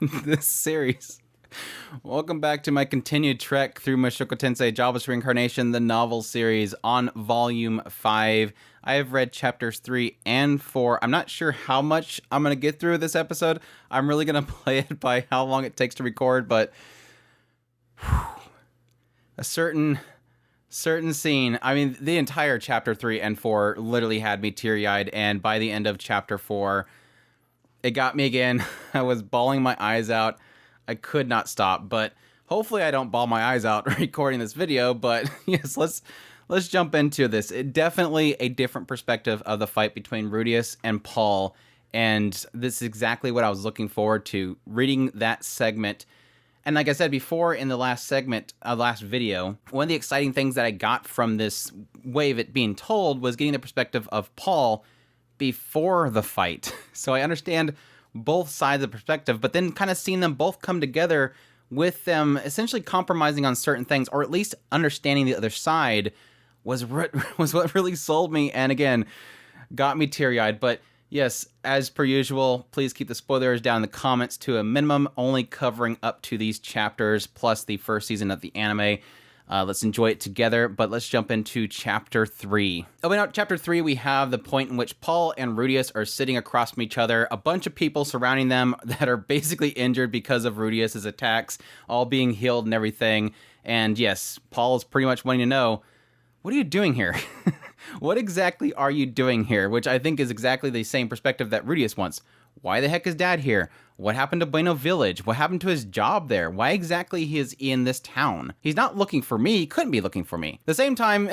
this series. Welcome back to my continued trek through Mushoku Tensei Jobless Reincarnation, the novel series on Volume 5. I have read chapters 3 and 4. I'm not sure how much I'm going to get through this episode. I'm really going to play it by how long it takes to record, but a certain scene, I mean, the entire chapter 3 and 4 literally had me teary-eyed, and by the end of chapter 4, it got me again. I was bawling my eyes out. I could not stop, but hopefully I don't bawl my eyes out recording this video, but yes, let's jump into this. Definitely a different perspective of the fight between Rudeus and Paul, and this is exactly what I was looking forward to, reading that segment. And like I said before in the last segment, last video, one of the exciting things that I got from this way of it being told was getting the perspective of Paul before the fight. So I understand both sides of the perspective, but then kind of seeing them both come together with them essentially compromising on certain things, or at least understanding the other side, was what really sold me, and again, got me teary-eyed. But yes, as per usual, please keep the spoilers down in the comments to a minimum, only covering up to these chapters, plus the first season of the anime. Let's enjoy it together, but let's jump into Chapter 3. Chapter 3, we have the point in which Paul and Rudeus are sitting across from each other, a bunch of people surrounding them that are basically injured because of Rudeus's attacks, all being healed and everything. And yes, Paul is pretty much wanting to know, what are you doing here? What exactly are you doing here? Which I think is exactly the same perspective that Rudeus wants. Why the heck is Dad here? What happened to Bueno Village? What happened to his job there? Why exactly he is in this town? He's not looking for me. He couldn't be looking for me. At the same time,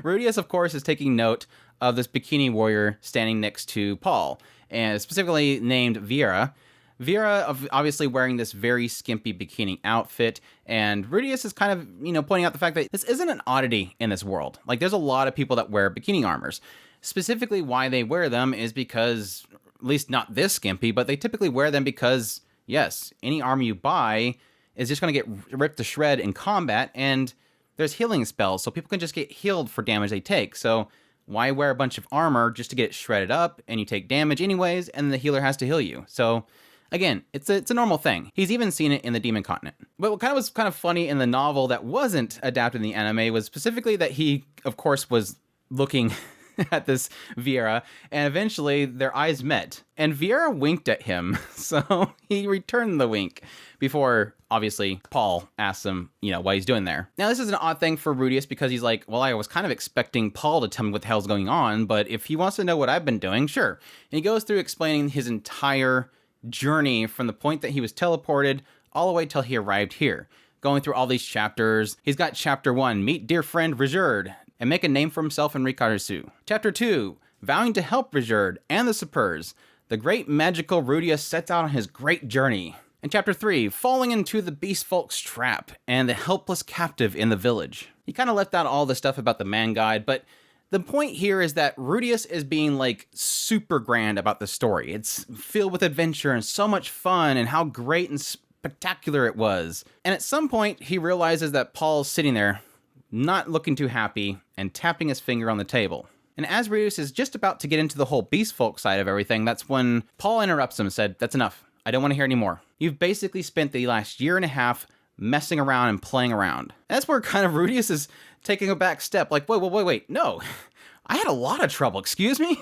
Rudeus, of course, is taking note of this bikini warrior standing next to Paul, and specifically named Vierra. Vierra obviously wearing this very skimpy bikini outfit, and Rudeus is kind of, pointing out the fact that this isn't an oddity in this world. Like, there's a lot of people that wear bikini armors. Specifically, why they wear them is because, at least not this skimpy, but they typically wear them because, yes, any armor you buy is just going to get ripped to shred in combat, and there's healing spells, so people can just get healed for damage they take. So why wear a bunch of armor just to get it shredded up, and you take damage anyways, and the healer has to heal you? So again, it's a normal thing. He's even seen it in the Demon Continent. But what was kind of funny in the novel that wasn't adapted in the anime was specifically that he, of course, was looking at this Vierra, and eventually their eyes met, and Vierra winked at him, so he returned the wink before, obviously, Paul asks him, what he's doing there. Now, this is an odd thing for Rudeus because he's like, well, I was kind of expecting Paul to tell me what the hell's going on, but if he wants to know what I've been doing, sure. And he goes through explaining his entire journey from the point that he was teleported all the way till he arrived here, going through all these chapters. He's got Chapter 1, Meet Dear Friend Ruijerd, and make a name for himself in Rikarisu. Chapter 2, Vowing to Help Ruijerd and the Supers. The great magical Rudeus sets out on his great journey. And Chapter 3, Falling into the Beast Folk's Trap and the Helpless Captive in the Village. He kind of left out all the stuff about the man guide, but the point here is that Rudeus is being super grand about the story. It's filled with adventure and so much fun and how great and spectacular it was. And at some point, he realizes that Paul's sitting there, not looking too happy, and tapping his finger on the table. And as Rudeus is just about to get into the whole beast folk side of everything, that's when Paul interrupts him and said, "That's enough. I don't want to hear any more. You've basically spent the last year and a half messing around and playing around." And that's where kind of Rudeus is taking a back step, like, wait, no. I had a lot of trouble, excuse me?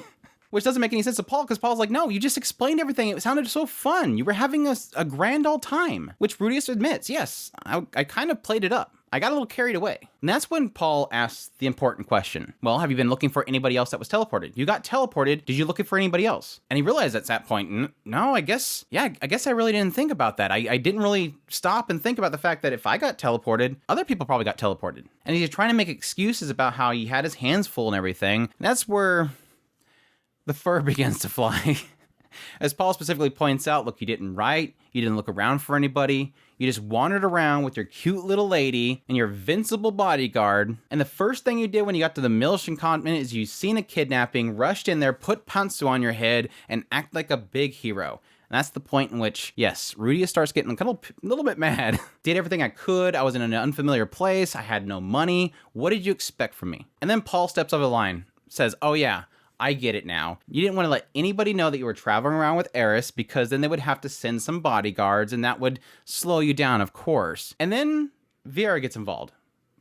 Which doesn't make any sense to Paul, because Paul's like, no, you just explained everything. It sounded so fun. You were having a grand old time. Which Rudeus admits, yes, I kind of played it up. I got a little carried away. And that's when Paul asks the important question. Well, have you been looking for anybody else that was teleported? You got teleported. Did you look for anybody else? And he realized at that point, no, I guess I really didn't think about that. I didn't really stop and think about the fact that if I got teleported, other people probably got teleported. And he's trying to make excuses about how he had his hands full and everything. And that's where the fur begins to fly. As Paul specifically points out, look, you didn't write, you didn't look around for anybody, you just wandered around with your cute little lady and your invincible bodyguard, and the first thing you did when you got to the Milshin continent is you seen a kidnapping, rushed in there, put pantsu on your head, and act like a big hero. And that's the point in which, yes, Rudeus starts getting a little bit mad. Did everything I could, I was in an unfamiliar place, I had no money, what did you expect from me? And then Paul steps over the line, says, oh yeah, I get it now. You didn't want to let anybody know that you were traveling around with Eris because then they would have to send some bodyguards and that would slow you down, of course. And then Vierra gets involved.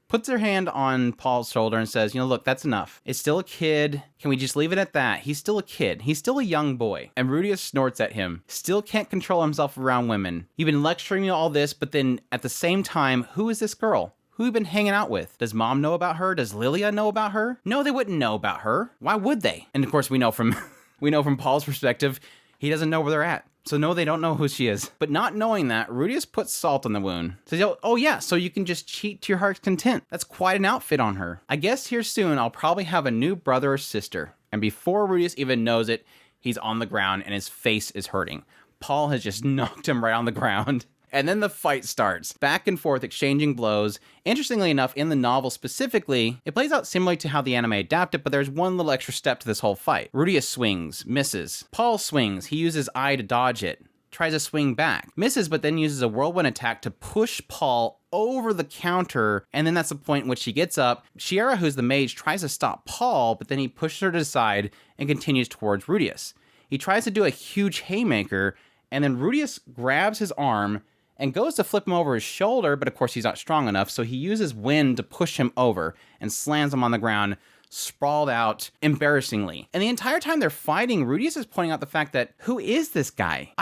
Puts her hand on Paul's shoulder and says, look, that's enough. It's still a kid. Can we just leave it at that? He's still a kid. He's still a young boy. And Rudeus snorts at him. Still can't control himself around women. You've been lecturing me all this, but then at the same time, who is this girl? Who have you been hanging out with? Does mom know about her? Does Lilia know about her? No, they wouldn't know about her. Why would they? And of course, we know from Paul's perspective, he doesn't know where they're at. So no, they don't know who she is. But not knowing that, Rudeus puts salt on the wound. Says, oh yeah, so you can just cheat to your heart's content. That's quite an outfit on her. I guess here soon, I'll probably have a new brother or sister. And before Rudeus even knows it, he's on the ground and his face is hurting. Paul has just knocked him right on the ground. And then the fight starts. Back and forth, exchanging blows. Interestingly enough, in the novel specifically, it plays out similarly to how the anime adapted, but there's one little extra step to this whole fight. Rudeus swings, misses. Paul swings, he uses eye to dodge it. Tries to swing back. Misses, but then uses a whirlwind attack to push Paul over the counter, and then that's the point in which he gets up. Shierra, who's the mage, tries to stop Paul, but then he pushes her to the side and continues towards Rudeus. He tries to do a huge haymaker, and then Rudeus grabs his arm and goes to flip him over his shoulder, but of course he's not strong enough, so he uses wind to push him over and slams him on the ground, sprawled out embarrassingly. And the entire time they're fighting, Rudeus is pointing out the fact that, who is this guy?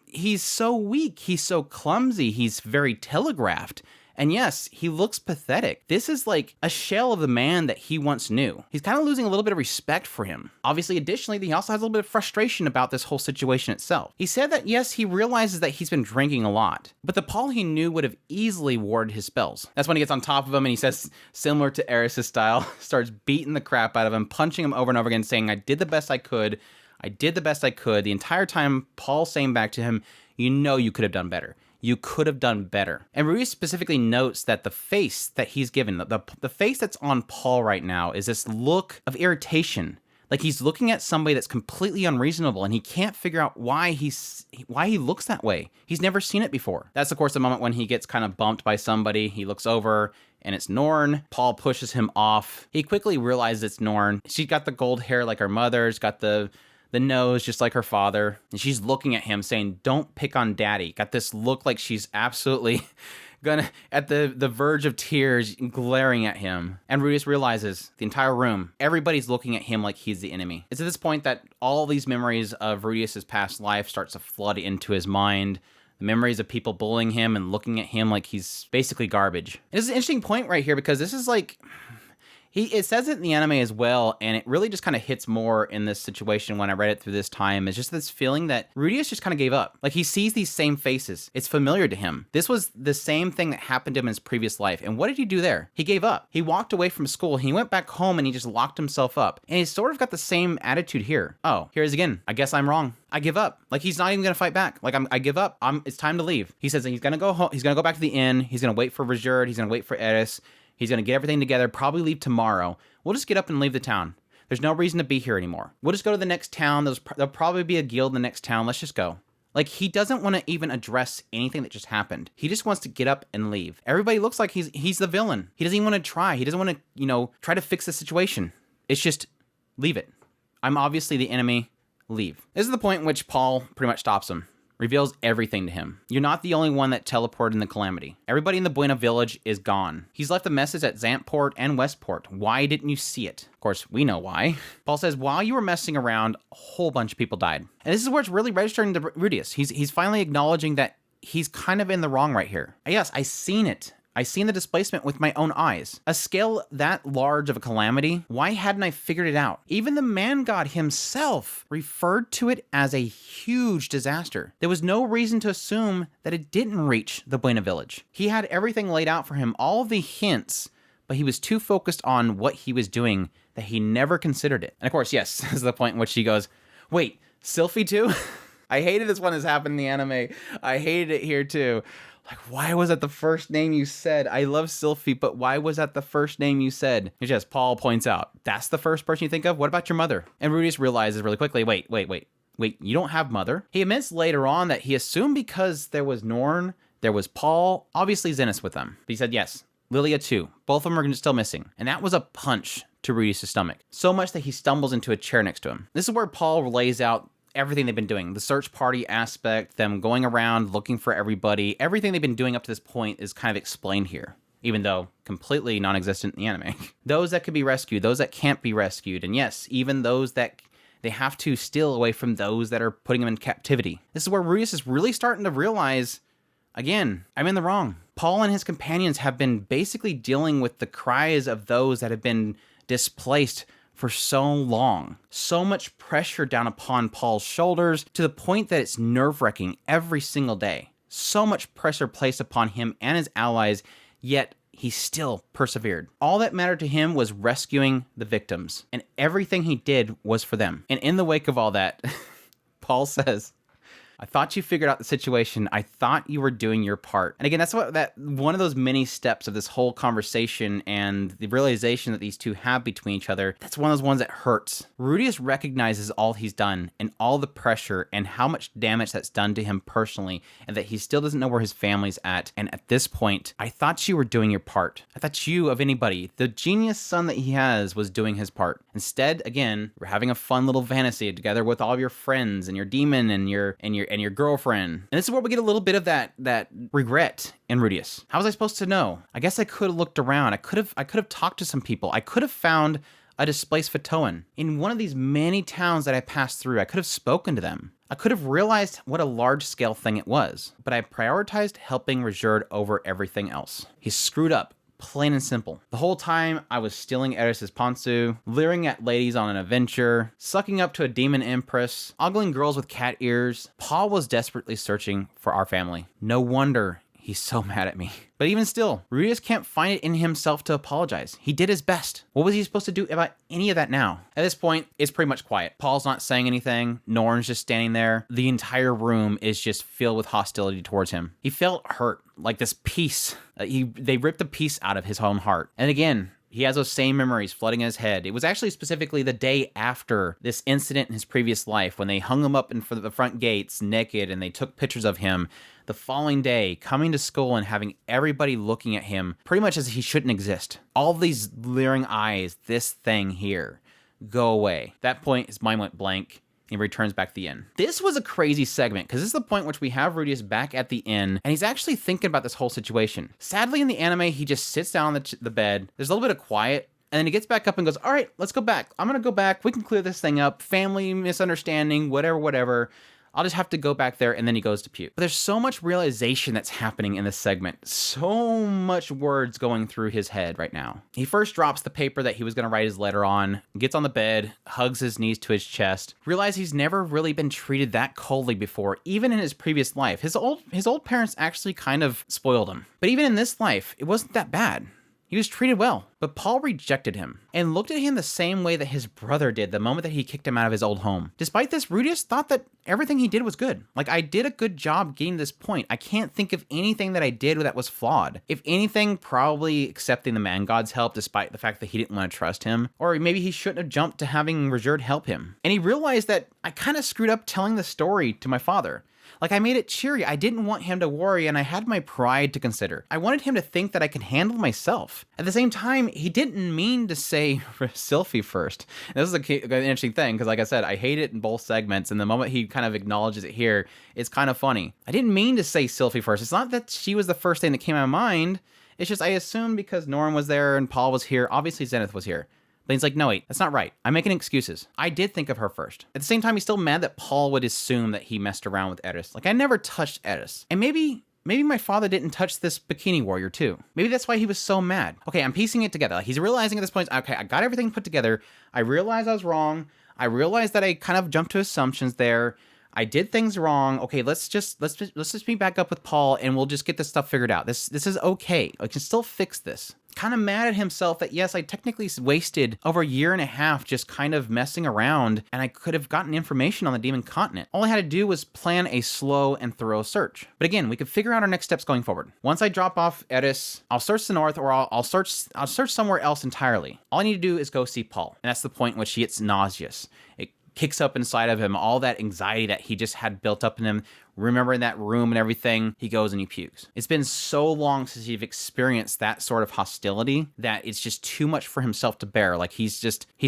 He's so weak, he's so clumsy, he's very telegraphed. And yes, he looks pathetic. This is like a shell of the man that he once knew. He's kind of losing a little bit of respect for him. Obviously, additionally, he also has a little bit of frustration about this whole situation itself. He said that, yes, he realizes that he's been drinking a lot, but the Paul he knew would have easily warded his spells. That's when he gets on top of him and he says, similar to Eris' style, starts beating the crap out of him, punching him over and over again, saying, I did the best I could. I did the best I could. The entire time, Paul saying back to him, you could have done better. You could have done better. And Rudeus specifically notes that the face that he's given, the face that's on Paul right now is this look of irritation. Like he's looking at somebody that's completely unreasonable and he can't figure out why he looks that way. He's never seen it before. That's of course the moment when he gets kind of bumped by somebody. He looks over and it's Norn. Paul pushes him off. He quickly realizes it's Norn. She's got the gold hair like her mother's, got the nose just like her father, and she's looking at him saying, don't pick on daddy. Got this look like she's absolutely gonna, at the verge of tears, glaring at him. And Rudeus realizes the entire room, everybody's looking at him like he's the enemy. It's at this point that all these memories of Rudeus' past life starts to flood into his mind. The memories of people bullying him and looking at him like he's basically garbage. And this is an interesting point right here because this is like, it says it in the anime as well, and it really just kind of hits more in this situation when I read it through this time. It's just this feeling that Rudeus just kind of gave up. Like, he sees these same faces. It's familiar to him. This was the same thing that happened to him in his previous life. And what did he do there? He gave up. He walked away from school. He went back home, and he just locked himself up. And he's sort of got the same attitude here. Oh, here it is again. I guess I'm wrong. I give up. Like, he's not even going to fight back. Like, I give up. It's time to leave. He says that he's going to go home. He's going to go back to the inn. He's going to wait for Ruijerd. He's going to wait for Eris. He's going to get everything together, probably leave tomorrow. We'll just get up and leave the town. There's no reason to be here anymore. We'll just go to the next town. There'll probably be a guild in the next town. Let's just go. Like, he doesn't want to even address anything that just happened. He just wants to get up and leave. Everybody looks like he's the villain. He doesn't even want to try. He doesn't want to, try to fix the situation. It's just, leave it. I'm obviously the enemy. Leave. This is the point in which Paul pretty much stops him. Reveals everything to him. You're not the only one that teleported in the Calamity. Everybody in the Buena village is gone. He's left a message at Zantport and Westport. Why didn't you see it? Of course, we know why. Paul says, while you were messing around, a whole bunch of people died. And this is where it's really registering to Rudeus. He's finally acknowledging that he's kind of in the wrong right here. Yes, I seen it. I seen the displacement with my own eyes. A scale that large of a calamity, why hadn't I figured it out? Even the man god himself referred to it as a huge disaster. There was no reason to assume that it didn't reach the Buena village. He had everything laid out for him, all the hints, but he was too focused on what he was doing that he never considered it. And of course, yes, this is the point in which he goes, wait, Sylphie too? I hated this when this happened in the anime. I hated it here too. Like, why was that the first name you said? I love Sylphie, but why was that the first name you said? It's just, Paul points out, that's the first person you think of? What about your mother? And Rudeus realizes really quickly, wait, you don't have mother? He admits later on that he assumed because there was Norn, there was Paul, obviously Zenith with them. But he said, yes, Lilia too. Both of them are still missing. And that was a punch to Rudeus' stomach. So much that he stumbles into a chair next to him. This is where Paul lays out everything they've been doing. The search party aspect, them going around looking for everybody, everything they've been doing up to this point is kind of explained here, even though completely non-existent in the anime. Those that could be rescued, those that can't be rescued, and yes, even those that they have to steal away from those that are putting them in captivity. This is where Rudeus is really starting to realize, again, I'm in the wrong. Paul and his companions have been basically dealing with the cries of those that have been displaced for so long. So much pressure down upon Paul's shoulders to the point that it's nerve-wracking every single day. So much pressure placed upon him and his allies, yet he still persevered. All that mattered to him was rescuing the victims, and everything he did was for them. And in the wake of all that, Paul says, I thought you figured out the situation. I thought you were doing your part. And again, that's one of those many steps of this whole conversation and the realization that these two have between each other. That's one of those ones that hurts. Rudeus recognizes all he's done and all the pressure and how much damage that's done to him personally, and that he still doesn't know where his family's at. And at this point, I thought you were doing your part. I thought you, of anybody, the genius son that he has, was doing his part. Instead, again, we're having a fun little fantasy together with all of your friends and your demon and your girlfriend. And this is where we get a little bit of that regret in Rudeus. How was I supposed to know? I guess I could have looked around. I could have talked to some people. I could have found a displaced Fatoan. In one of these many towns that I passed through, I could have spoken to them. I could have realized what a large-scale thing it was, but I prioritized helping Ruijerd over everything else. He screwed up. Plain and simple. The whole time, I was stealing Eris's Ponsu, leering at ladies on an adventure, sucking up to a demon empress, ogling girls with cat ears. Paul was desperately searching for our family. No wonder he's so mad at me. But even still, Rudeus can't find it in himself to apologize. He did his best. What was he supposed to do about any of that now? At this point, it's pretty much quiet. Paul's not saying anything. Norn's just standing there. The entire room is just filled with hostility towards him. He felt hurt, like this piece. They ripped a piece out of his own heart. And again, he has those same memories flooding in his head. It was actually specifically the day after this incident in his previous life when they hung him up in front of the front gates naked and they took pictures of him. The following day, coming to school and having everybody looking at him pretty much as he shouldn't exist. All these leering eyes, this thing here, go away. At that point, his mind went blank. He returns back to the inn. This was a crazy segment because this is the point in which we have Rudeus back at the inn and he's actually thinking about this whole situation. Sadly, in the anime, he just sits down on the bed. There's a little bit of quiet. And then he gets back up and goes, all right, let's go back. I'm going to go back. We can clear this thing up. Family misunderstanding, whatever. I'll just have to go back there, and then he goes to puke. But there's so much realization that's happening in this segment. So much words going through his head right now. He first drops the paper that he was going to write his letter on, gets on the bed, hugs his knees to his chest, realizes he's never really been treated that coldly before, even in his previous life. His old parents actually kind of spoiled him. But even in this life, it wasn't that bad. He was treated well, but Paul rejected him and looked at him the same way that his brother did the moment that he kicked him out of his old home. Despite this, Rudeus thought that everything he did was good. Like, I did a good job getting to this point. I can't think of anything that I did that was flawed. If anything, probably accepting the man god's help despite the fact that he didn't want to trust him. Or maybe he shouldn't have jumped to having Ruijerd help him. And he realized that I kind of screwed up telling the story to my father. Like, I made it cheery. I didn't want him to worry, and I had my pride to consider. I wanted him to think that I could handle myself. At the same time, he didn't mean to say Sylphie first. And this is an interesting thing, because like I said, I hate it in both segments, and the moment he kind of acknowledges it here, it's kind of funny. I didn't mean to say Sylphie first. It's not that she was the first thing that came to my mind. It's just I assumed because Norn was there and Paul was here, obviously Zenith was here. But he's like, no, wait, that's not right. I'm making excuses. I did think of her first. At the same time, he's still mad that Paul would assume that he messed around with Eris. Like, I never touched Eris. And maybe my father didn't touch this bikini warrior too. Maybe that's why he was so mad. Okay, I'm piecing it together. Like, he's realizing at this point, okay, I got everything put together. I realized I was wrong. I realized that I kind of jumped to assumptions there. I did things wrong. Okay, let's just meet back up with Paul and we'll just get this stuff figured out. This is okay. I can still fix this. Kind of mad at himself that, yes, I technically wasted over a year and a half just kind of messing around, and I could have gotten information on the Demon Continent. All I had to do was plan a slow and thorough search. But again, we could figure out our next steps going forward. Once I drop off Eris, I'll search the north, or I'll search somewhere else entirely. All I need to do is go see Paul, and that's the point in which he gets nauseous. kicks up inside of him, all that anxiety that he just had built up in him, remembering that room and everything, he goes and he pukes. It's been so long since he's experienced that sort of hostility that it's just too much for himself to bear. Like he's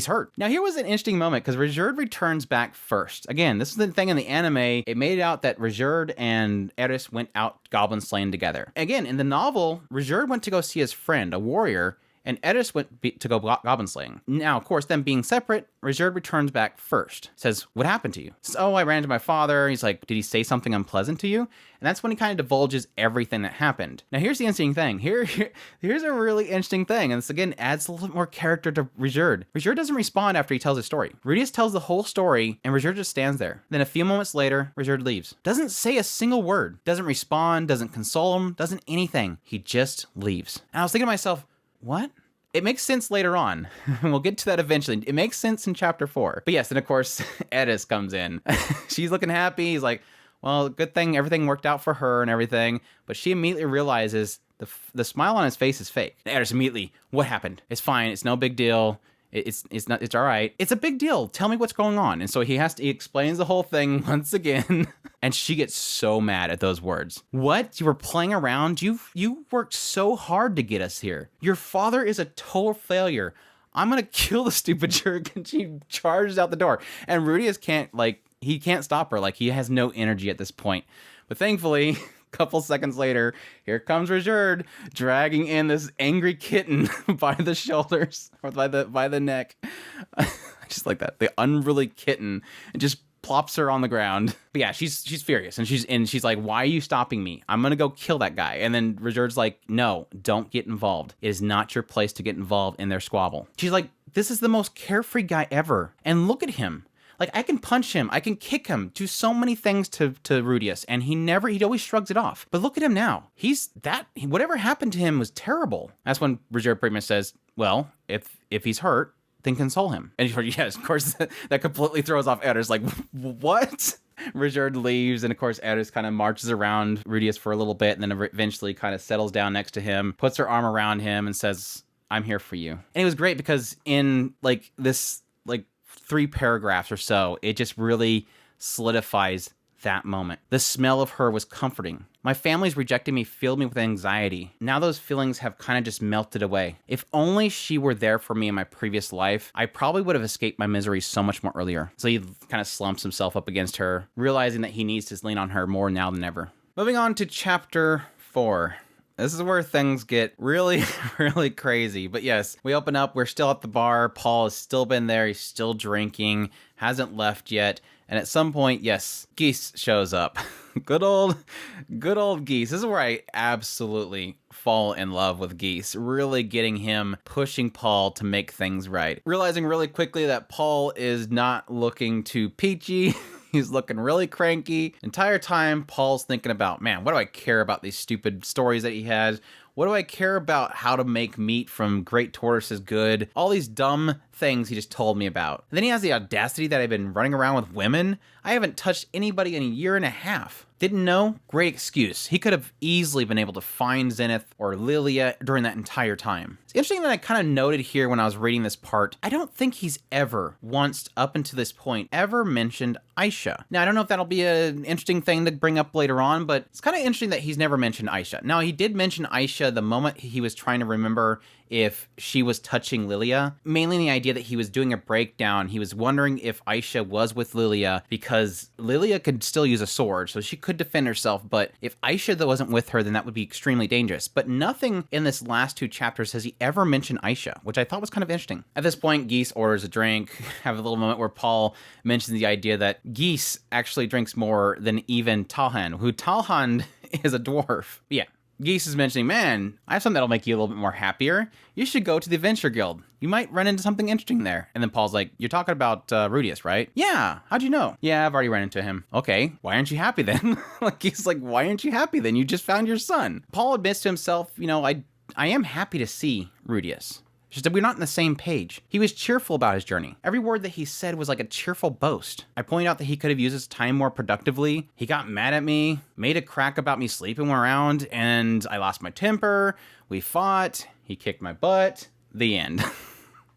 hurt. Now here was an interesting moment because Ruijerd returns back first. Again, this is the thing in the anime. It made it out that Ruijerd and Eris went out goblin slaying together. Again, in the novel, Ruijerd went to go see his friend, a warrior, and Eris went to go goblin slaying. Now, of course, them being separate, Ruijerd returns back first. Says, what happened to you? Says, oh, I ran into my father. He's like, did he say something unpleasant to you? And that's when he kind of divulges everything that happened. Now, here's the interesting thing. Here's a really interesting thing. And this, again, adds a little bit more character to Ruijerd. Ruijerd doesn't respond after he tells his story. Rudeus tells the whole story, and Ruijerd just stands there. Then a few moments later, Ruijerd leaves. Doesn't say a single word. Doesn't respond, doesn't console him, doesn't anything. He just leaves. And I was thinking to myself, what? It makes sense later on. We'll get to that eventually. It makes sense in chapter 4. But yes, and of course, Eris comes in. She's looking happy. He's like, well, good thing everything worked out for her and everything. But she immediately realizes the smile on his face is fake. And Eris immediately, what happened? It's fine. It's no big deal. It's all right. It's a big deal. Tell me what's going on. And so he explains the whole thing once again. And she gets so mad at those words. What? You were playing around? You worked so hard to get us here. Your father is a total failure. I'm going to kill the stupid jerk. And she charges out the door. And Rudeus can't stop her. Like, he has no energy at this point. But thankfully, couple seconds later, here comes Ruijerd dragging in this angry kitten by the shoulders or by the neck. I just like that. The unruly kitten. It just plops her on the ground. But yeah, she's furious and she's like, why are you stopping me? I'm gonna go kill that guy. And then Ruijerd's like, no, don't get involved. It is not your place to get involved in their squabble. She's like, this is the most carefree guy ever. And look at him. Like, I can punch him, I can kick him, do so many things to Rudeus, and he always shrugs it off. But look at him now. Whatever happened to him was terrible. That's when Ruijerd pretty much says, well, if he's hurt, then console him. And yes, of course, that completely throws off Eris. Like, what? Ruijerd leaves, and of course, Eris kind of marches around Rudeus for a little bit, and then eventually kind of settles down next to him, puts her arm around him, and says, I'm here for you. And it was great because in, this 3 paragraphs or so, it just really solidifies that moment. The smell of her was comforting. My family's rejecting me filled me with anxiety. Now those feelings have kind of just melted away. If only she were there for me in my previous life, I probably would have escaped my misery so much more earlier. So he kind of slumps himself up against her, realizing that he needs to lean on her more now than ever. Moving on to chapter 4. This is where things get really, really crazy. But yes, we open up. We're still at the bar. Paul has still been there. He's still drinking. Hasn't left yet. And at some point, yes, Geese shows up. Good old Geese. This is where I absolutely fall in love with Geese. Really getting him pushing Paul to make things right. Realizing really quickly that Paul is not looking too peachy. He's looking really cranky. Entire time, Paul's thinking about, man, what do I care about these stupid stories that he has? What do I care about how to make meat from great tortoises good? All these dumb things he just told me about. And then he has the audacity that I've been running around with women. I haven't touched anybody in a year and a half. Didn't know? Great excuse. He could have easily been able to find Zenith or Lilia during that entire time. It's interesting that I kind of noted here when I was reading this part, I don't think he's ever once up until this point ever mentioned Aisha. Now, I don't know if that'll be an interesting thing to bring up later on, but it's kind of interesting that he's never mentioned Aisha. Now, he did mention Aisha the moment he was trying to remember if she was touching Lilia, mainly the idea that he was doing a breakdown. He was wondering if Aisha was with Lilia because Lilia could still use a sword, so she could defend herself, but if Aisha wasn't with her, then that would be extremely dangerous. But nothing in this last 2 chapters has he ever mentioned Aisha, which I thought was kind of interesting. At this point, Geese orders a drink, have a little moment where Paul mentions the idea that Geese actually drinks more than even Talhan, who Talhan is a dwarf. Yeah. Geese is mentioning, man, I have something that'll make you a little bit more happier. You should go to the Adventure Guild. You might run into something interesting there. And then Paul's like, you're talking about Rudeus, right? Yeah. How'd you know? Yeah, I've already run into him. Okay. Why aren't you happy then? He's like, why aren't you happy then? You just found your son. Paul admits to himself, I am happy to see Rudeus. Just that we're not on the same page. He was cheerful about his journey. Every word that he said was like a cheerful boast. I pointed out that he could have used his time more productively. He got mad at me, made a crack about me sleeping around, and I lost my temper. We fought. He kicked my butt. The end.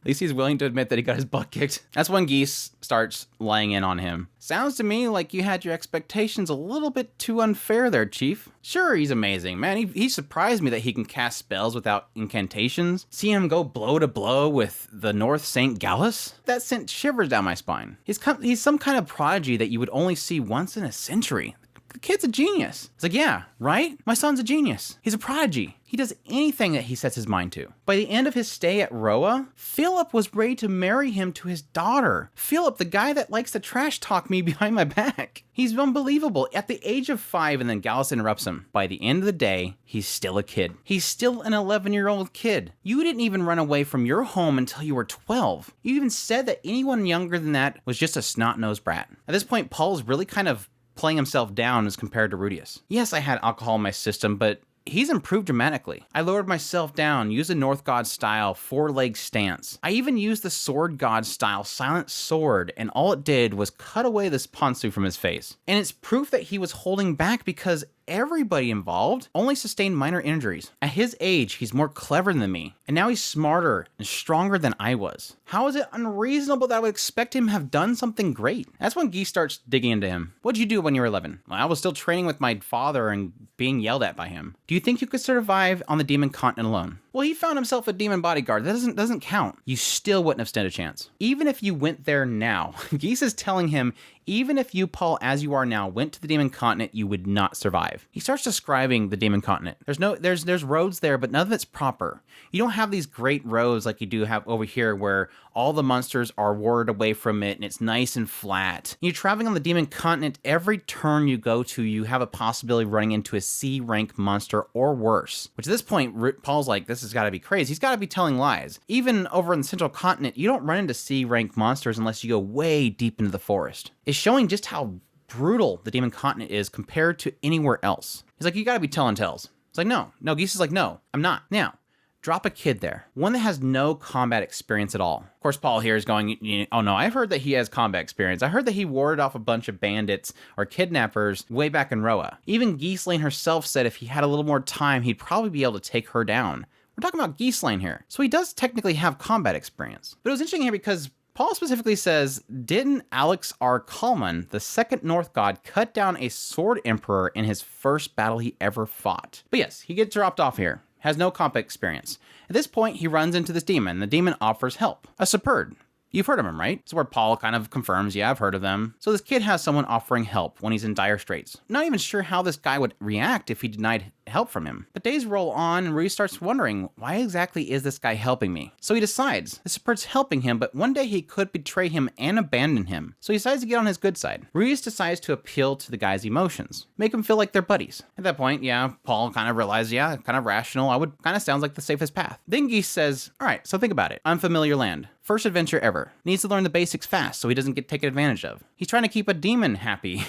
least he's willing to admit that he got his butt kicked. That's when Geese starts laying in on him. Sounds to me like you had your expectations a little bit too unfair there, Chief. Sure, he's amazing, man. He surprised me that he can cast spells without incantations. Seeing him go blow to blow with the North St. Gallus? That sent shivers down my spine. He's some kind of prodigy that you would only see once in a century. The kid's a genius. It's like, yeah, right? My son's a genius. He's a prodigy. He does anything that he sets his mind to. By the end of his stay at Roa, Philip was ready to marry him to his daughter. Philip, the guy that likes to trash talk me behind my back. He's unbelievable. At the age of 5, and then Gallus interrupts him. By the end of the day, he's still a kid. He's still an 11-year-old kid. You didn't even run away from your home until you were 12. You even said that anyone younger than that was just a snot-nosed brat. At this point, Paul's really kind of playing himself down as compared to Rudeus. Yes, I had alcohol in my system, but he's improved dramatically. I lowered myself down, used a North God style 4-leg stance. I even used the Sword God style silent sword, and all it did was cut away this Ponsu from his face. And it's proof that he was holding back because everybody involved only sustained minor injuries. At his age, he's more clever than me, and now he's smarter and stronger than I was. How is it unreasonable that I would expect him to have done something great? That's when Geese starts digging into him. What'd you do when you were 11? Well, I was still training with my father and being yelled at by him. Do you think you could survive on the demon continent alone? Well, he found himself a demon bodyguard. That doesn't count. You still wouldn't have stood a chance. Even if you went there now, Geese is telling him, even if you, Paul, as you are now, went to the demon continent, you would not survive. He starts describing the demon continent. There's roads there, but none of it's proper. You don't have these great roads like you do have over here where all the monsters are warded away from it and it's nice and flat. You're traveling on the demon continent, every turn you go to, you have a possibility of running into a C rank monster or worse. Which at this point, Paul's like, this has got to be crazy. He's got to be telling lies. Even over in the central continent, you don't run into C rank monsters unless you go way deep into the forest. It's showing just how brutal the demon continent is compared to anywhere else. He's like, you gotta be telling tales. It's like, no. Geese is like, no, I'm not. Now, drop a kid there. One that has no combat experience at all. Of course, Paul here is going, oh no, I've heard that he has combat experience. I heard that he warded off a bunch of bandits or kidnappers way back in Roa. Even Geeselane herself said if he had a little more time, he'd probably be able to take her down. We're talking about Geeselane here. So he does technically have combat experience. But it was interesting here because Paul specifically says, didn't Alex R. Kallman, the second North God, cut down a sword emperor in his first battle he ever fought? But yes, he gets dropped off here. Has no combat experience. At this point, he runs into this demon. The demon offers help. A Superd. You've heard of him, right? It's where Paul kind of confirms, yeah, I've heard of them. So this kid has someone offering help when he's in dire straits. Not even sure how this guy would react if he denied help from him. But days roll on and Rui starts wondering, why exactly is this guy helping me? So he decides, this Superd's helping him, but one day he could betray him and abandon him. So he decides to get on his good side. Ruiz decides to appeal to the guy's emotions. Make him feel like they're buddies. At that point, yeah, Paul kind of realized, yeah, kind of rational. Kind of sounds like the safest path. Then Geese says, all right, so think about it. Unfamiliar land. First adventure ever. Needs to learn the basics fast so he doesn't get taken advantage of. He's trying to keep a demon happy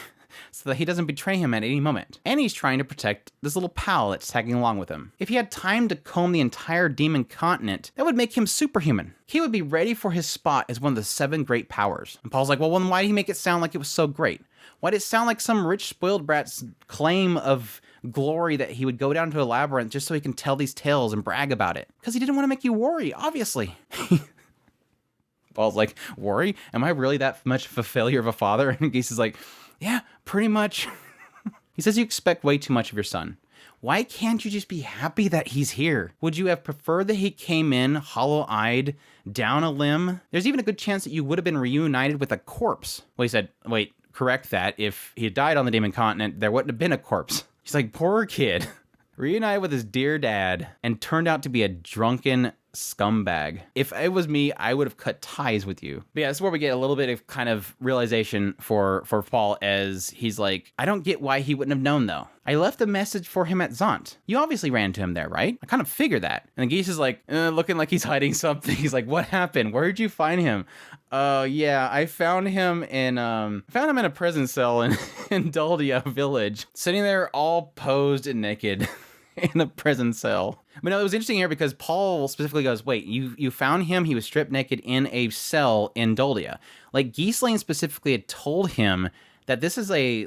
so that he doesn't betray him at any moment. And he's trying to protect this little pal that's tagging along with him. If he had time to comb the entire demon continent, that would make him superhuman. He would be ready for his spot as one of the 7 great powers. And Paul's like, well, then why did he make it sound like it was so great? Why did it sound like some rich spoiled brat's claim of glory that he would go down to a labyrinth just so he can tell these tales and brag about it? Because he didn't want to make you worry, obviously. Paul's like, worry? Am I really that much of a failure of a father? And Geese is like, yeah, pretty much. He says you expect way too much of your son. Why can't you just be happy that he's here? Would you have preferred that he came in hollow-eyed, down a limb? There's even a good chance that you would have been reunited with a corpse. Well, he said, wait, correct that. If he had died on the demon continent, there wouldn't have been a corpse. He's like, poor kid. Reunited with his dear dad and turned out to be a drunken scumbag. If it was me, I would have cut ties with you. But yeah, this is where we get a little bit of kind of realization for Paul as he's like, I don't get why he wouldn't have known though. I left a message for him at Zont. You obviously ran to him there, right? I kind of figured that. And the Geese is like, looking like he's hiding something. He's like, what happened? Where did you find him? Yeah, I found him in a prison cell in Doldia village, sitting there all posed and naked in a prison cell. But no, it was interesting here because Paul specifically goes, wait, you found him? He was stripped naked in a cell in Doldia. Like, Geeselane specifically had told him that this is a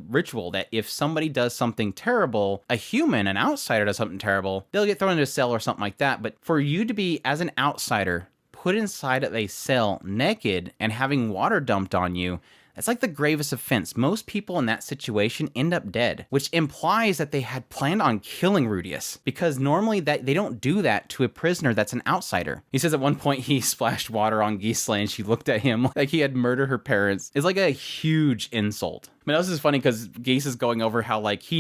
ritual that if somebody does something terrible, a human, an outsider does something terrible, they'll get thrown into a cell or something like that. But for you to be, as an outsider, put put inside of a cell naked and having water dumped on you, that's like the gravest offense. Most people in that situation end up dead, which implies that they had planned on killing Rudeus, because normally that they don't do that to a prisoner that's an outsider. He says at one point he splashed water on Gisela and she looked at him like he had murdered her parents. It's like a huge insult. I mean, this is funny because Geese is going over how, like, he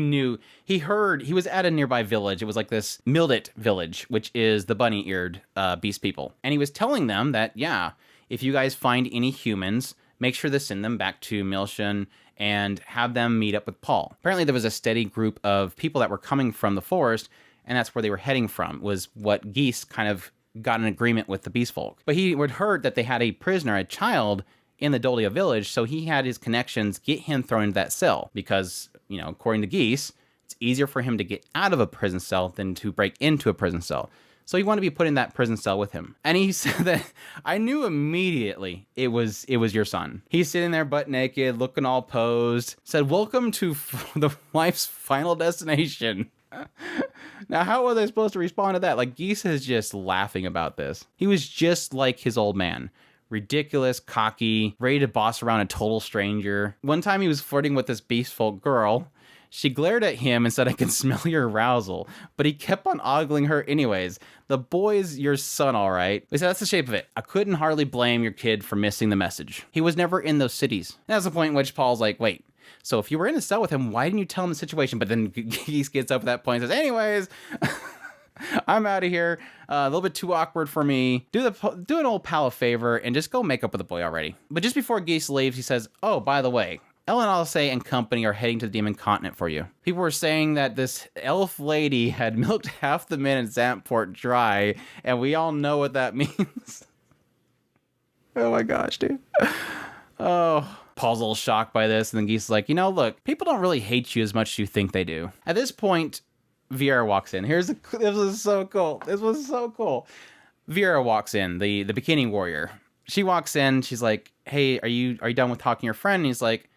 heard, he was at a nearby village. It was like this Mildit village, which is the bunny-eared beast people. And he was telling them that, yeah, if you guys find any humans, make sure to send them back to Milshan and have them meet up with Paul. Apparently there was a steady group of people that were coming from the forest, and that's where they were heading from, was what Geese kind of got an agreement with the beast folk. But he had heard that they had a prisoner, a child, in the Doldia village, so he had his connections get him thrown into that cell because, you know, according to Geese, it's easier for him to get out of a prison cell than to break into a prison cell. So he wanted to be put in that prison cell with him. And he said that I knew immediately it was your son. He's sitting there butt naked, looking all posed, said, "Welcome to the life's final destination." Now, how was I supposed to respond to that? Like, Geese is just laughing about this. He was just like his old man. Ridiculous, cocky, ready to boss around a total stranger. One time he was flirting with this beast folk girl. She glared at him and said, "I can smell your arousal." But he kept on ogling her anyways. The boy's your son, all right. He said, "That's the shape of it. I couldn't hardly blame your kid for missing the message. He was never in those cities." And that's the point in which Paul's like, wait, so if you were in a cell with him, why didn't you tell him the situation? But then Geese gets up at that point and says, anyways, I'm out of here. A little bit too awkward for me. Do an old pal a favor and just go make up with the boy already. But just before Geese leaves, he says, "Oh, by the way, Ellen Alce and company are heading to the Demon Continent for you." People were saying that this elf lady had milked half the men in Zamport dry, and we all know what that means. Oh my gosh, dude. Oh. Paul's a little shocked by this, and then Geese is like, look, people don't really hate you as much as you think they do. At this point, Vierra walks in. This was so cool. This was so cool. Vierra walks in, the bikini warrior. She walks in, she's like, "Hey, are you done with talking to your friend?" And he's like,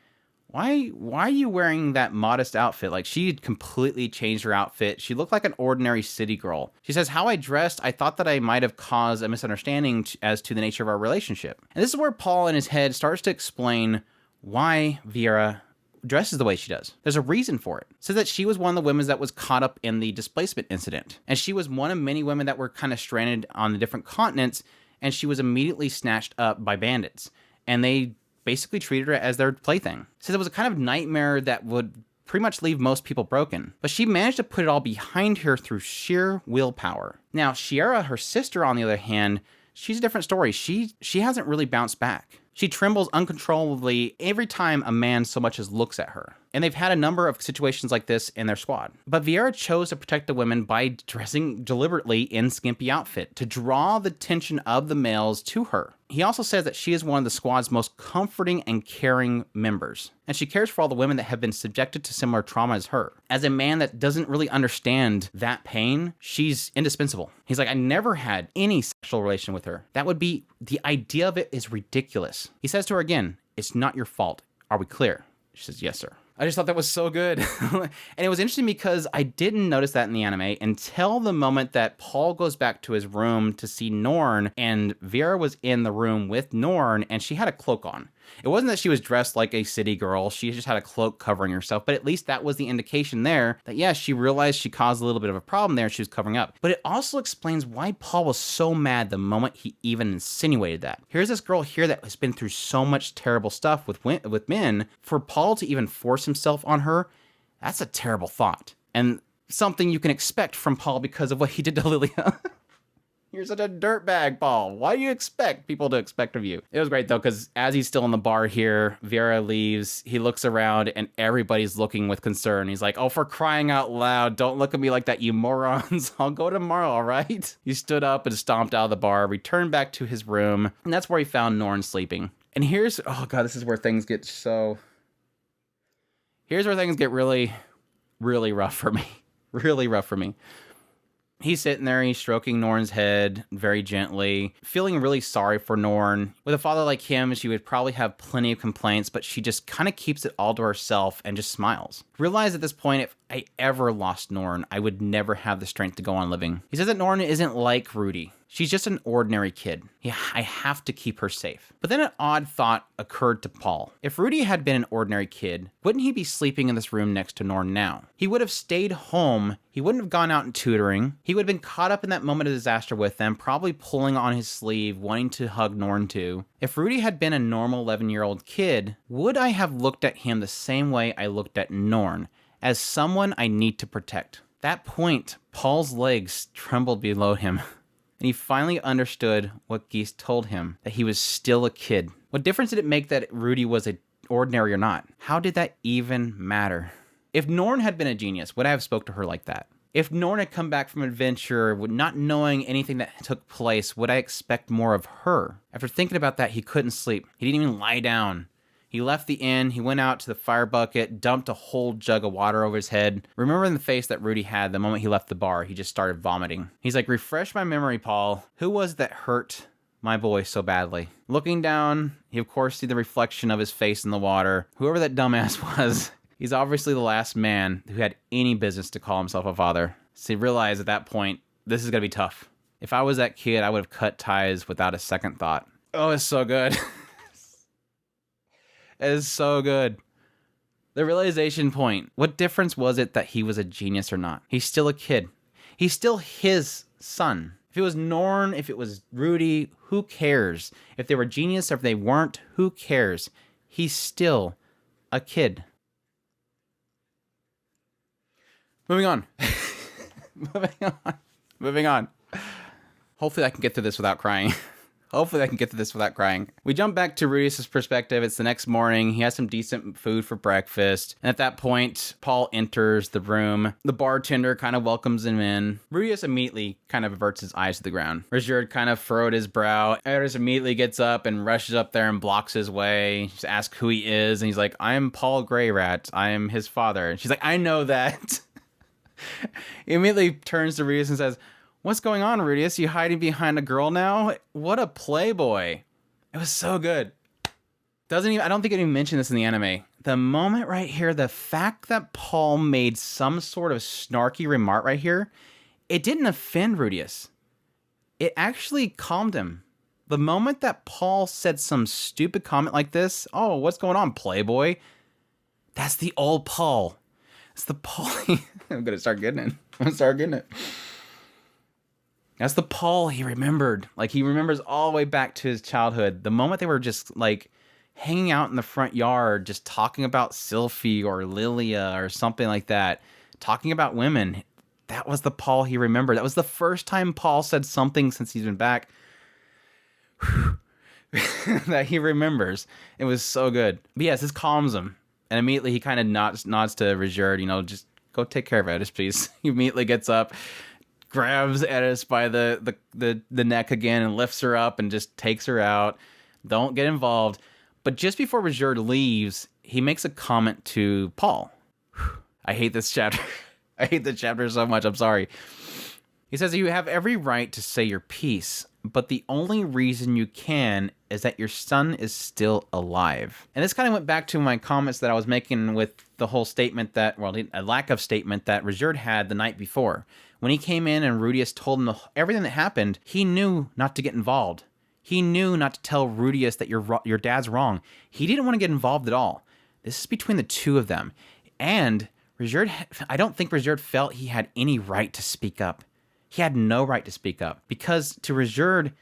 Why are you wearing that modest outfit? Like, she had completely changed her outfit. She looked like an ordinary city girl. She says, "How I dressed, I thought that I might have caused a misunderstanding as to the nature of our relationship." And this is where Paul in his head starts to explain why Vierra dresses the way she does. There's a reason for it. Says that she was one of the women that was caught up in the displacement incident. And she was one of many women that were kind of stranded on the different continents, and she was immediately snatched up by bandits. And they basically treated her as their plaything. Says it was a kind of nightmare that would pretty much leave most people broken. But she managed to put it all behind her through sheer willpower. Now, Shierra, her sister, on the other hand, she's a different story. She hasn't really bounced back. She trembles uncontrollably every time a man so much as looks at her. And they've had a number of situations like this in their squad. But Vierra chose to protect the women by dressing deliberately in skimpy outfit to draw the attention of the males to her. He also says that she is one of the squad's most comforting and caring members. And she cares for all the women that have been subjected to similar trauma as her. As a man that doesn't really understand that pain, she's indispensable. He's like, "I never had any sexual relation with her. That would be, the idea of it is ridiculous." He says to her again, "It's not your fault. Are we clear?" She says, "Yes, sir." I just thought that was so good. And it was interesting because I didn't notice that in the anime until the moment that Paul goes back to his room to see Norn, and Vierra was in the room with Norn, and she had a cloak on. It wasn't that she was dressed like a city girl. She just had a cloak covering herself, but at least that was the indication there that, yeah, she realized she caused a little bit of a problem there and she was covering up. But it also explains why Paul was so mad the moment he even insinuated that. Here's this girl here that has been through so much terrible stuff with men. For Paul to even force himself on her, that's a terrible thought. And something you can expect from Paul because of what he did to Lilia. You're such a dirtbag, Paul. Why do you expect people to expect of you? It was great, though, because as he's still in the bar here, Vierra leaves. He looks around, and everybody's looking with concern. He's like, "Oh, for crying out loud, don't look at me like that, you morons. I'll go tomorrow, all right?" He stood up and stomped out of the bar, returned back to his room, and that's where he found Norn sleeping. And here's, oh, God, this is where things get so... Here's where things get really, really rough for me. Really rough for me. He's sitting there, he's stroking Norn's head very gently, feeling really sorry for Norn. With a father like him, she would probably have plenty of complaints, but she just kind of keeps it all to herself and just smiles. Realize at this point, if I ever lost Norn, I would never have the strength to go on living. He says that Norn isn't like Rudy. She's just an ordinary kid. Yeah, I have to keep her safe. But then an odd thought occurred to Paul. If Rudy had been an ordinary kid, wouldn't he be sleeping in this room next to Norn now? He would have stayed home. He wouldn't have gone out and tutoring. He would have been caught up in that moment of disaster with them, probably pulling on his sleeve, wanting to hug Norn too. If Rudy had been a normal 11-year-old kid, would I have looked at him the same way I looked at Norn, as someone I need to protect? At that point, Paul's legs trembled below him. And he finally understood what Geese told him, that he was still a kid. What difference did it make that Rudy was ordinary or not? How did that even matter? If Norn had been a genius, would I have spoke to her like that? If Norn had come back from adventure, not knowing anything that took place, would I expect more of her? After thinking about that, he couldn't sleep. He didn't even lie down. He left the inn, he went out to the fire bucket, dumped a whole jug of water over his head. Remembering the face that Rudy had the moment he left the bar, he just started vomiting. He's like, refresh my memory, Paul. Who was that hurt my boy so badly? Looking down, he of course see the reflection of his face in the water. Whoever that dumbass was, he's obviously the last man who had any business to call himself a father. So he realized at that point, this is gonna be tough. If I was that kid, I would have cut ties without a second thought. Oh, it's so good. It is so good. The realization point. What difference was it that he was a genius or not? He's still a kid. He's still his son. If it was Norn, if it was Rudy, who cares? If they were genius or if they weren't, who cares? He's still a kid. Moving on. Moving on. Hopefully I can get through this without crying. We jump back to Rudeus' perspective. It's the next morning. He has some decent food for breakfast. And at that point, Paul enters the room. The bartender kind of welcomes him in. Rudeus immediately kind of averts his eyes to the ground. Ruijerd kind of furrowed his brow. Eris immediately gets up and rushes up there and blocks his way. She asks who he is. And he's like, I am Paul Greyrat. I am his father. And she's like, I know that. He immediately turns to Rudeus and says, what's going on, Rudeus? You hiding behind a girl now? What a playboy. It was so good. I don't think it even mentioned this in the anime. The moment right here, the fact that Paul made some sort of snarky remark right here, it didn't offend Rudeus. It actually calmed him. The moment that Paul said some stupid comment like this, oh, what's going on, playboy? That's the old Paul. It's the Paul. I'm going to start getting it. That's the Paul he remembered. Like, he remembers all the way back to his childhood. The moment they were just, like, hanging out in the front yard, just talking about Sylphie or Lilia or something like that. Talking about women. That was the Paul he remembered. That was the first time Paul said something since he's been back that he remembers. It was so good. But yes, this calms him. And immediately he kind of nods to Ruijerd, just go take care of Eris, please. He immediately gets up, grabs Eris by the neck again and lifts her up and just takes her out. Don't get involved. But just before Ruijerd leaves, he makes a comment to Paul. I hate this chapter. I hate the chapter so much. I'm sorry. He says, you have every right to say your piece, but the only reason you can is that your son is still alive. And this kind of went back to my comments that I was making with the whole statement that, well, a lack of statement that Ruijerd had the night before. When he came in and Rudeus told him everything that happened, he knew not to get involved. He knew not to tell Rudeus that your dad's wrong. He didn't want to get involved at all. This is between the two of them. And Ruijerd, I don't think Ruijerd felt he had any right to speak up. He had no right to speak up. Because to Ruijerd,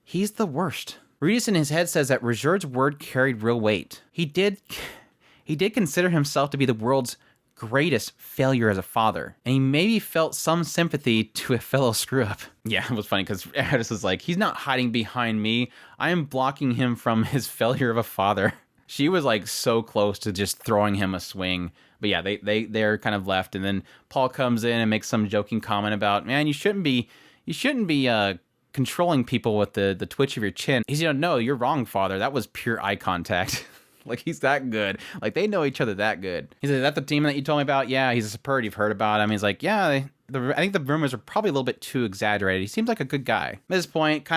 he's the worst. Rudeus in his head says that Ruijerd's word carried real weight. He did consider himself to be the world's greatest failure as a father. And he maybe felt some sympathy to a fellow screw-up. Yeah, it was funny because Eris was like, he's not hiding behind me. I am blocking him from his failure of a father. She was like so close to just throwing him a swing. But yeah, they're kind of left. And then Paul comes in and makes some joking comment about, man, you shouldn't be controlling people with the twitch of your chin. He's, no, you're wrong, father. That was pure eye contact. Like, he's that good. Like, they know each other that good. He's like, is that the team that you told me about? Yeah, he's a support. You've heard about him. He's like, yeah, I think the rumors are probably a little bit too exaggerated. He seems like a good guy. At this point,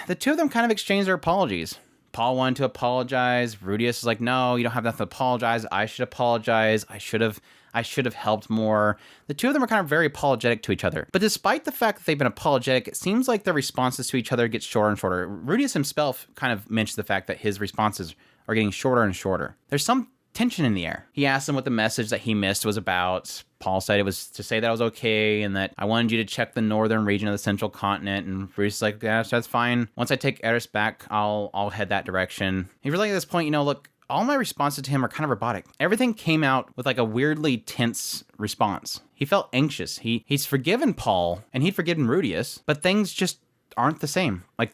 the two of them kind of exchange their apologies. Paul wanted to apologize. Rudeus is like, no, you don't have nothing to apologize. I should apologize. I should have I should have helped more. The two of them are kind of very apologetic to each other. But despite the fact that they've been apologetic, it seems like their responses to each other get shorter and shorter. Rudeus himself kind of mentioned the fact that his responses are getting shorter and shorter. There's some tension in the air. He asked him what the message that he missed was about. Paul said it was to say that I was okay and that I wanted you to check the northern region of the central continent. And Rudeus is like, yeah, that's fine. Once I take Eris back, I'll head that direction. He really at this point, look, all my responses to him are kind of robotic. Everything came out with like a weirdly tense response. He felt anxious. He's forgiven Paul and he'd forgiven Rudeus, but things just aren't the same. Like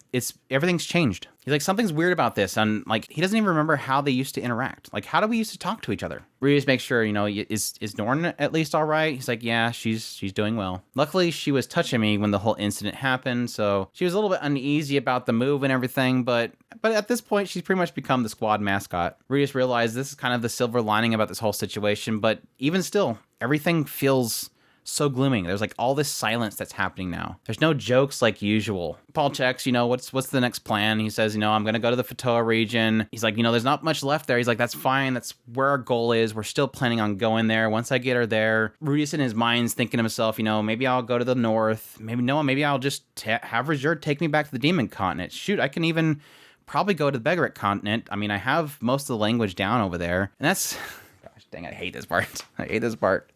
everything's changed. He's like, something's weird about this. And like, he doesn't even remember how they used to interact. Like, how do we used to talk to each other? Rudeus makes sure, is Norn at least all right? He's like, yeah, she's doing well. Luckily, she was touching me when the whole incident happened. So she was a little bit uneasy about the move and everything. But at this point, she's pretty much become the squad mascot. Rudeus realized this is kind of the silver lining about this whole situation. But even still, everything feels so glooming. There's like all this silence that's happening now. There's no jokes like usual. Paul checks, what's the next plan? He says, I'm going to go to the Fatoa region. He's like, there's not much left there. He's like, that's fine. That's where our goal is. We're still planning on going there. Once I get her there, Rudeus in his mind's thinking to himself, maybe I'll go to the north. Maybe I'll just have Ruijerd take me back to the demon continent. Shoot, I can even probably go to the Begaric continent. I mean, I have most of the language down over there. And that's, gosh dang, I hate this part. I hate this part.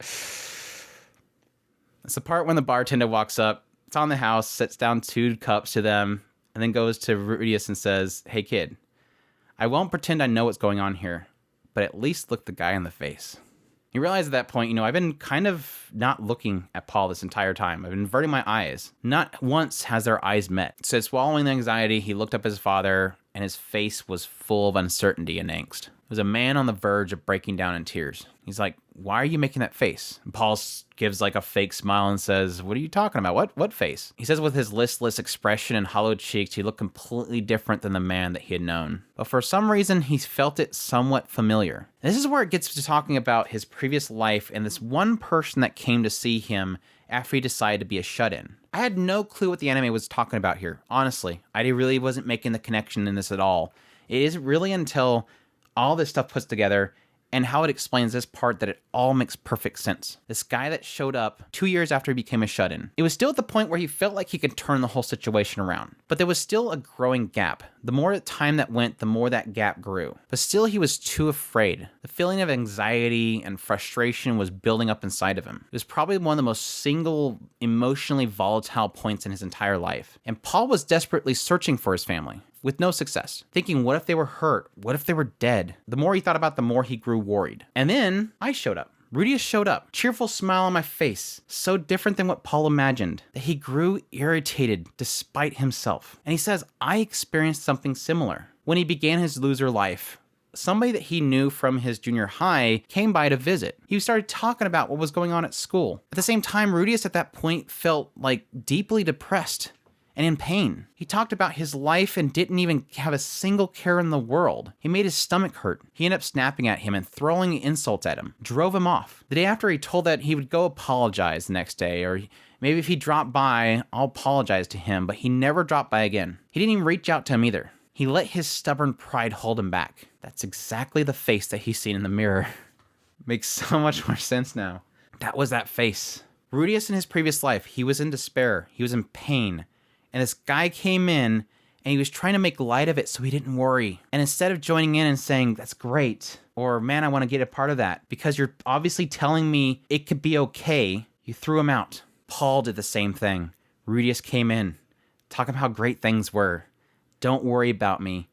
It's the part when the bartender walks up, it's on the house, sets down 2 cups to them, and then goes to Rudeus and says, hey kid, I won't pretend I know what's going on here, but at least look the guy in the face. He realized at that point, I've been kind of not looking at Paul this entire time. I've been averting my eyes. Not once has their eyes met. So swallowing the anxiety, he looked up at his father, and his face was full of uncertainty and angst. It was a man on the verge of breaking down in tears. He's like, why are you making that face? And Paul gives like a fake smile and says, what are you talking about? What face? He says with his listless expression and hollowed cheeks, he looked completely different than the man that he had known. But for some reason, he felt it somewhat familiar. And this is where it gets to talking about his previous life and this one person that came to see him after he decided to be a shut-in. I had no clue what the anime was talking about here. Honestly, I really wasn't making the connection in this at all. It isn't really until all this stuff puts together and how it explains this part that it all makes perfect sense. This guy that showed up 2 years after he became a shut-in. It was still at the point where he felt like he could turn the whole situation around. But there was still a growing gap. The more time that went, the more that gap grew. But still he was too afraid. The feeling of anxiety and frustration was building up inside of him. It was probably one of the most single emotionally volatile points in his entire life. And Paul was desperately searching for his family, with no success. Thinking, what if they were hurt? What if they were dead? The more he thought about it, the more he grew worried. And then I showed up. Rudeus showed up, cheerful smile on my face, so different than what Paul imagined, that he grew irritated despite himself. And he says, I experienced something similar. When he began his loser life, somebody that he knew from his junior high came by to visit. He started talking about what was going on at school. At the same time, Rudeus at that point felt like deeply depressed and in pain. He talked about his life and didn't even have a single care in the world. He made his stomach hurt. He ended up snapping at him and throwing insults at him. Drove him off. The day after, he told that he would go apologize the next day, or maybe if he dropped by, I'll apologize to him, but he never dropped by again. He didn't even reach out to him either. He let his stubborn pride hold him back. That's exactly the face that he's seen in the mirror. Makes so much more sense now. That was that face. Rudeus in his previous life, he was in despair. He was in pain. And this guy came in and he was trying to make light of it so he didn't worry. And instead of joining in and saying, that's great, or man, I want to get a part of that, because you're obviously telling me it could be okay, you threw him out. Paul did the same thing. Rudeus came in, talking about how great things were. Don't worry about me.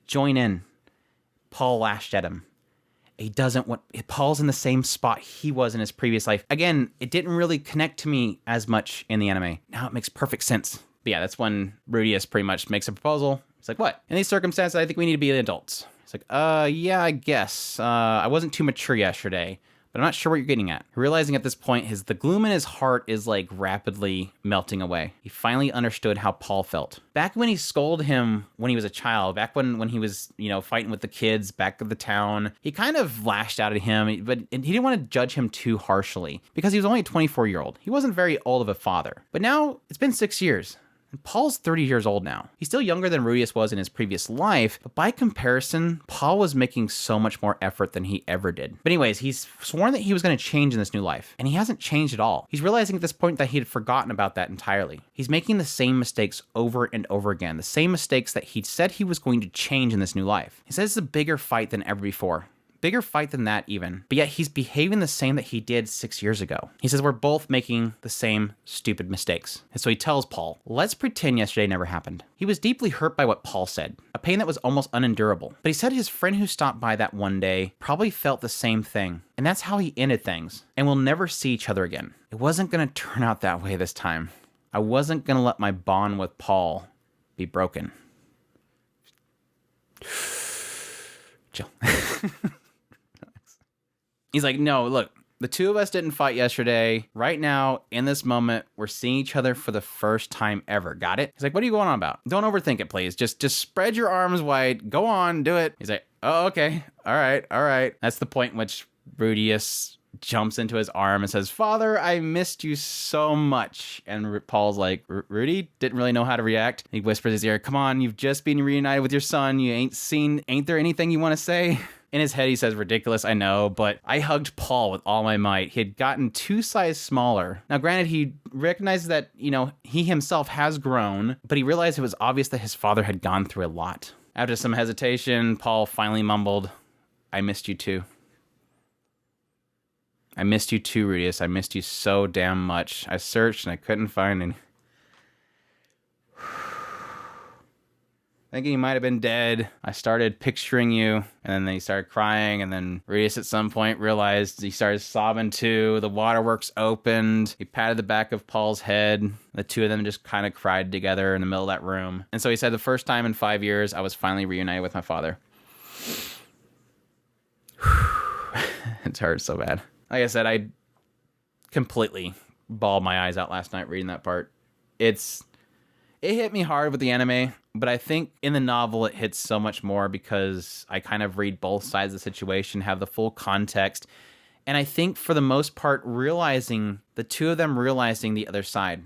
Join in. Paul lashed at him. He doesn't want... Paul's in the same spot he was in his previous life. Again, it didn't really connect to me as much in the anime. Now it makes perfect sense. But yeah, that's when Rudeus pretty much makes a proposal. He's like, what? In these circumstances, I think we need to be adults. He's like, yeah, I guess. I wasn't too mature yesterday, but I'm not sure what you're getting at. Realizing at this point, the gloom in his heart is like rapidly melting away. He finally understood how Paul felt. Back when he scolded him when he was a child, back when he was, fighting with the kids back at the town, he kind of lashed out at him, but he didn't want to judge him too harshly because he was only a 24-year-old. He wasn't very old of a father. But now it's been 6 years. And Paul's 30 years old now. He's still younger than Rudeus was in his previous life, but by comparison, Paul was making so much more effort than he ever did. But anyways, he's sworn that he was going to change in this new life, and he hasn't changed at all. He's realizing at this point that he had forgotten about that entirely. He's making the same mistakes over and over again, the same mistakes that he said he was going to change in this new life. He says it's a bigger fight than ever before. Bigger fight than that even, but yet he's behaving the same that he did 6 years ago. He says we're both making the same stupid mistakes. And so he tells Paul, let's pretend yesterday never happened. He was deeply hurt by what Paul said, a pain that was almost unendurable. But he said his friend who stopped by that one day probably felt the same thing. And that's how he ended things. And we'll never see each other again. It wasn't going to turn out that way this time. I wasn't going to let my bond with Paul be broken. Chill. He's like, no, look, the two of us didn't fight yesterday. Right now, in this moment, we're seeing each other for the first time ever. Got it? He's like, what are you going on about? Don't overthink it, please. Just spread your arms wide. Go on, do it. He's like, oh, okay. All right. That's the point in which Rudeus jumps into his arm and says, Father, I missed you so much. And Paul's like, Rudy didn't really know how to react. He whispers in his ear, come on, you've just been reunited with your son. You ain't there anything you want to say? In his head, he says, ridiculous, I know, but I hugged Paul with all my might. He had gotten 2 sizes smaller. Now, granted, he recognized that, he himself has grown, but he realized it was obvious that his father had gone through a lot. After some hesitation, Paul finally mumbled, I missed you too. I missed you too, Rudeus. I missed you so damn much. I searched and I couldn't find any. Thinking you might have been dead. I started picturing you, and then he started crying, and then Rudeus at some point realized he started sobbing too. The waterworks opened. He patted the back of Paul's head. The two of them just kind of cried together in the middle of that room. And so he said, the first time in 5 years, I was finally reunited with my father. It hurts so bad. Like I said, I completely bawled my eyes out last night reading that part. It hit me hard with the anime, but I think in the novel it hits so much more because I kind of read both sides of the situation, have the full context, and I think for the most part the two of them realizing the other side.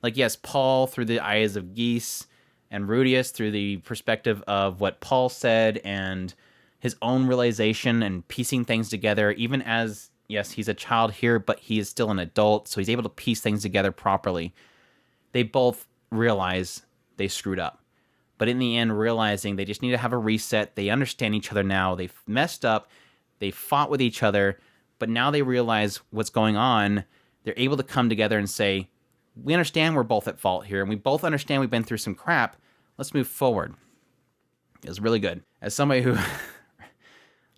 Like, yes, Paul through the eyes of Geese, and Rudeus through the perspective of what Paul said and his own realization and piecing things together, even as, yes, he's a child here, but he is still an adult, so he's able to piece things together properly. They both realize they screwed up. But in the end, realizing they just need to have a reset. They understand each other now. They've messed up. They fought with each other. But now they realize what's going on. They're able to come together and say, we understand we're both at fault here. And we both understand we've been through some crap. Let's move forward. It was really good. As somebody who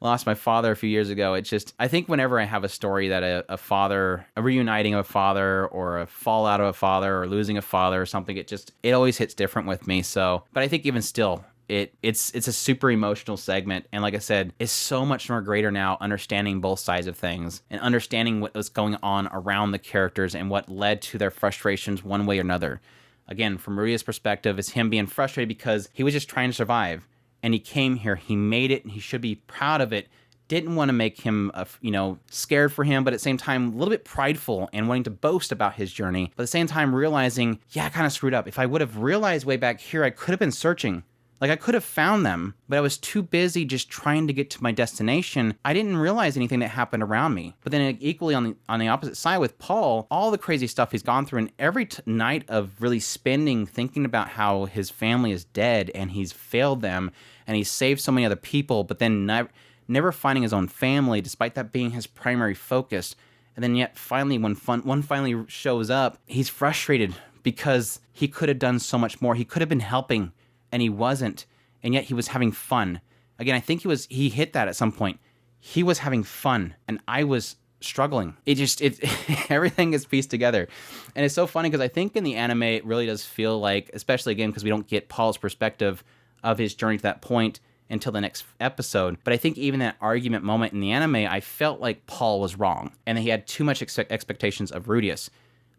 lost my father a few years ago, I think whenever I have a story that a reuniting of a father or a fallout of a father or losing a father or something, it always hits different with me. So, but I think even still, it's a super emotional segment. And like I said, it's so much more greater now understanding both sides of things and understanding what was going on around the characters and what led to their frustrations one way or another. Again, from Maria's perspective, it's him being frustrated because he was just trying to survive. And he came here, he made it, and he should be proud of it. Didn't want to make him, scared for him, but at the same time, a little bit prideful and wanting to boast about his journey. But at the same time, realizing, yeah, I kind of screwed up. If I would have realized way back here, I could have been searching. Like, I could have found them, but I was too busy just trying to get to my destination. I didn't realize anything that happened around me. But then equally on the opposite side with Paul, all the crazy stuff he's gone through, and every night of really spending thinking about how his family is dead and he's failed them and he's saved so many other people, but then never finding his own family, despite that being his primary focus. And then yet finally, when one finally shows up, he's frustrated because he could have done so much more. He could have been helping, and he wasn't, and yet he was having fun. Again, I think he hit that at some point. He was having fun, and I was struggling. Everything is pieced together. And it's so funny because I think in the anime, it really does feel like, especially again, because we don't get Paul's perspective of his journey to that point until the next episode. But I think even that argument moment in the anime, I felt like Paul was wrong, and that he had too much expectations of Rudeus.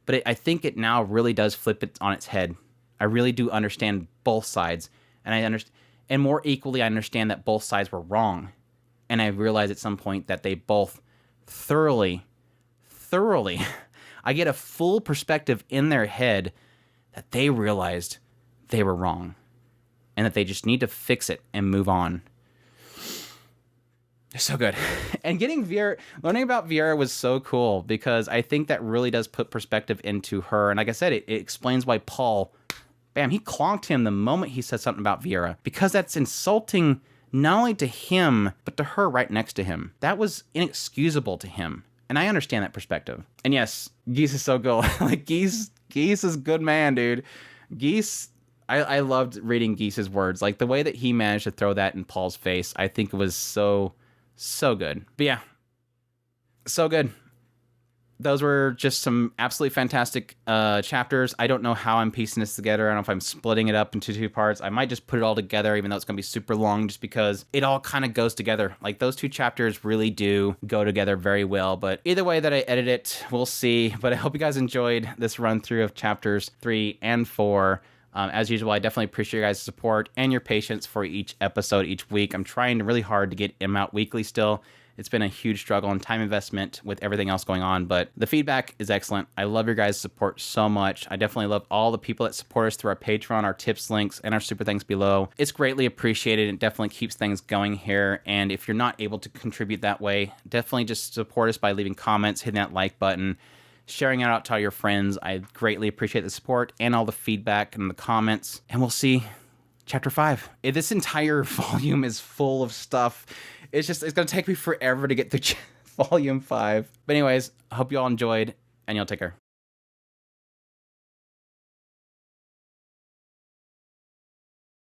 But I think it now really does flip it on its head. I really do understand both sides, and more equally, I understand that both sides were wrong. And I realized at some point that they both thoroughly, I get a full perspective in their head that they realized they were wrong and that they just need to fix it and move on. They're so good. And getting Vierra, learning about Vierra was so cool because I think that really does put perspective into her. And like I said, it explains why Paul, bam, he clonked him the moment he said something about Vierra, because that's insulting not only to him, but to her right next to him. That was inexcusable to him. And I understand that perspective. And yes, Geese is so good. Like, Geese is good man, dude. Geese, I loved reading Geese's words. Like, the way that he managed to throw that in Paul's face, I think it was so good. But yeah, so good. Those were just some absolutely fantastic chapters. I don't know how I'm piecing this together. I don't know if I'm splitting it up into 2 parts. I might just put it all together, even though it's going to be super long, just because it all kind of goes together. Like, those 2 chapters really do go together very well. But either way that I edit it, we'll see. But I hope you guys enjoyed this run through of chapters 3 and 4. As usual, I definitely appreciate your guys' support and your patience for each episode each week. I'm trying really hard to get them out weekly still. It's been a huge struggle and time investment with everything else going on, but the feedback is excellent. I love your guys' support so much. I definitely love all the people that support us through our Patreon, our tips links, and our super thanks below. It's greatly appreciated. It definitely keeps things going here. And if you're not able to contribute that way, definitely just support us by leaving comments, hitting that like button, sharing it out to all your friends. I greatly appreciate the support and all the feedback and the comments. And we'll see Chapter 5. This entire volume is full of stuff. It's going to take me forever to get through Volume 5. But anyways, I hope you all enjoyed, and y'all take care.